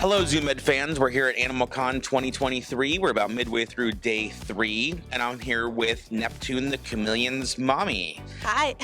Hello, Zoo Med fans. We're here at AnimalCon 2023. We're about midway through day 3, and I'm here with Neptune the Chameleon's mommy. Hi.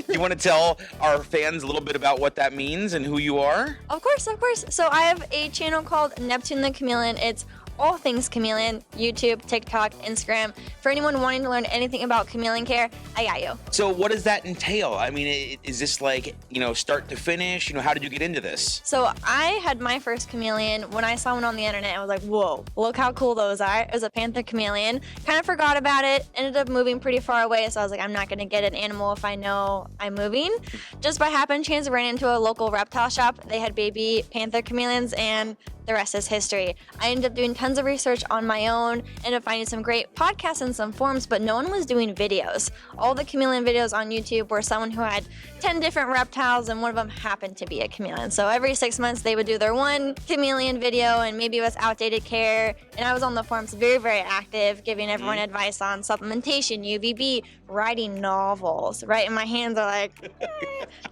You want to tell our fans a little bit about what that means and who you are? Of course. So I have a channel called Neptune the Chameleon. It's all things chameleon, YouTube, TikTok, Instagram. For anyone wanting to learn anything about chameleon care, I got you. So what does that entail? I mean, is this like, start to finish? How did you get into this? So I had my first chameleon when I saw one on the internet. I was like, whoa, look how cool those are. It was a panther chameleon. Kind of forgot about it. Ended up moving pretty far away. So I was like, I'm not going to get an animal if I know I'm moving. Just by happen chance, I ran into a local reptile shop. They had baby panther chameleons, and the rest is history. I ended up doing tons of research on my own, ended up finding some great podcasts and some forums, but no one was doing videos. All the chameleon videos on YouTube were someone who had 10 different reptiles, and one of them happened to be a chameleon. So every 6 months, they would do their one chameleon video, and maybe it was outdated care. And I was on the forums very, very active, giving everyone advice on supplementation, UVB, writing novels, right? And my hands are like,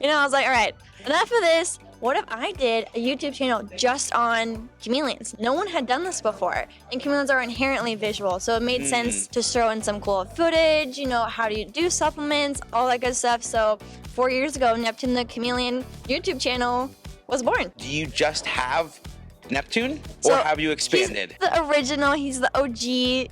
I was like, all right, enough of this. What if I did a YouTube channel just on chameleons? No one had done this before, and chameleons are inherently visual, so it made sense to throw in some cool footage, how do you do supplements, all that good stuff. So 4 years ago, Neptune the Chameleon YouTube channel was born. Do you just have Neptune, or have you expanded? He's the original, he's the OG,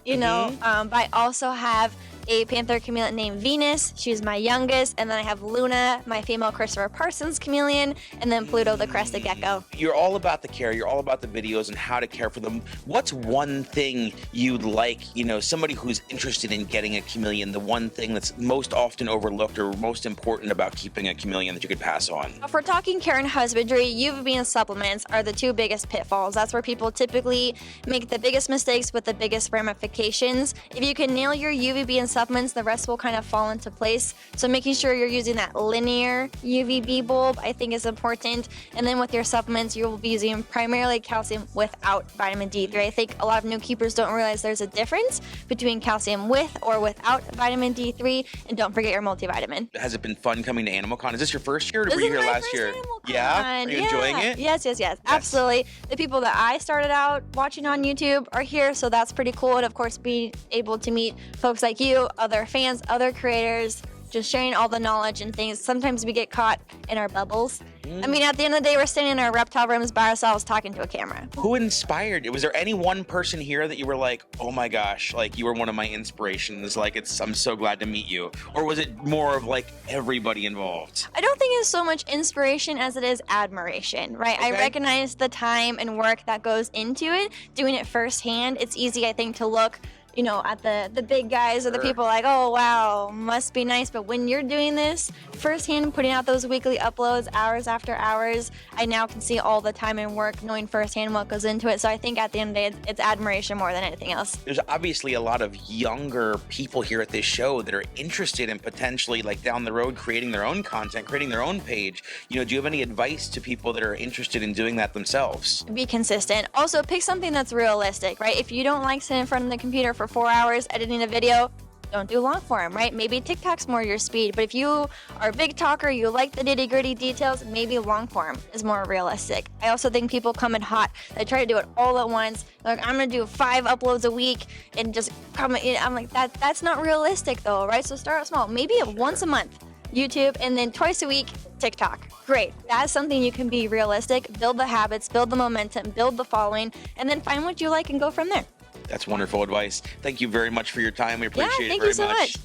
but I also have a panther chameleon named Venus. She's my youngest. And then I have Luna, my female Christopher Parsons chameleon, and then Pluto, the crested gecko. You're all about the care. You're all about the videos and how to care for them. What's one thing you'd like, somebody who's interested in getting a chameleon, the one thing that's most often overlooked or most important about keeping a chameleon that you could pass on? If we're talking care and husbandry, UVB and supplements are the two biggest pitfalls. That's where people typically make the biggest mistakes with the biggest ramifications. If you can nail your UVB and supplements, the rest will kind of fall into place. So making sure you're using that linear UVB bulb, I think, is important. And then with your supplements, you will be using primarily calcium without vitamin D3. I think a lot of new keepers don't realize there's a difference between calcium with or without vitamin D3. And don't forget your multivitamin. Has it been fun coming to AnimalCon? Is this your first year, or were you here last year? Yeah? Are you enjoying it? Yes, absolutely. The people that I started out watching on YouTube are here, so that's pretty cool. And of course, being able to meet folks like you, other fans, other creators, just sharing all the knowledge and things. Sometimes we get caught in our bubbles. I mean, at the end of the day, we're standing in our reptile rooms by ourselves talking to a camera. Who inspired you? Was there any one person here that you were like, oh my gosh, like you were one of my inspirations, like I'm so glad to meet you? Or was it more of like everybody involved? I don't think it's so much inspiration as it is admiration, right? Okay. I recognize the time and work that goes into it. Doing it firsthand, it's easy, I think, to look at the big guys or the people like, oh, wow, must be nice. But when you're doing this firsthand, putting out those weekly uploads hours after hours, I now can see all the time and work knowing firsthand what goes into it. So I think at the end of the day, it's admiration more than anything else. There's obviously a lot of younger people here at this show that are interested in potentially, like down the road, creating their own content, creating their own page. Do you have any advice to people that are interested in doing that themselves? Be consistent. Also, pick something that's realistic, right? If you don't like sitting in front of the computer for 4 hours editing a video, don't do long form, right? Maybe TikTok's more your speed, but if you are a big talker, you like the nitty-gritty details, maybe long form is more realistic. I also think people come in hot. They try to do it all at once. Like, I'm gonna do 5 uploads a week and just come in. I'm like, that's not realistic though, right? So start out small. Maybe once a month, YouTube, and then twice a week, TikTok. Great. That's something you can be realistic, build the habits, build the momentum, build the following, and then find what you like and go from there. That's wonderful advice. Thank you very much for your time. We appreciate it very much. Thank you so much.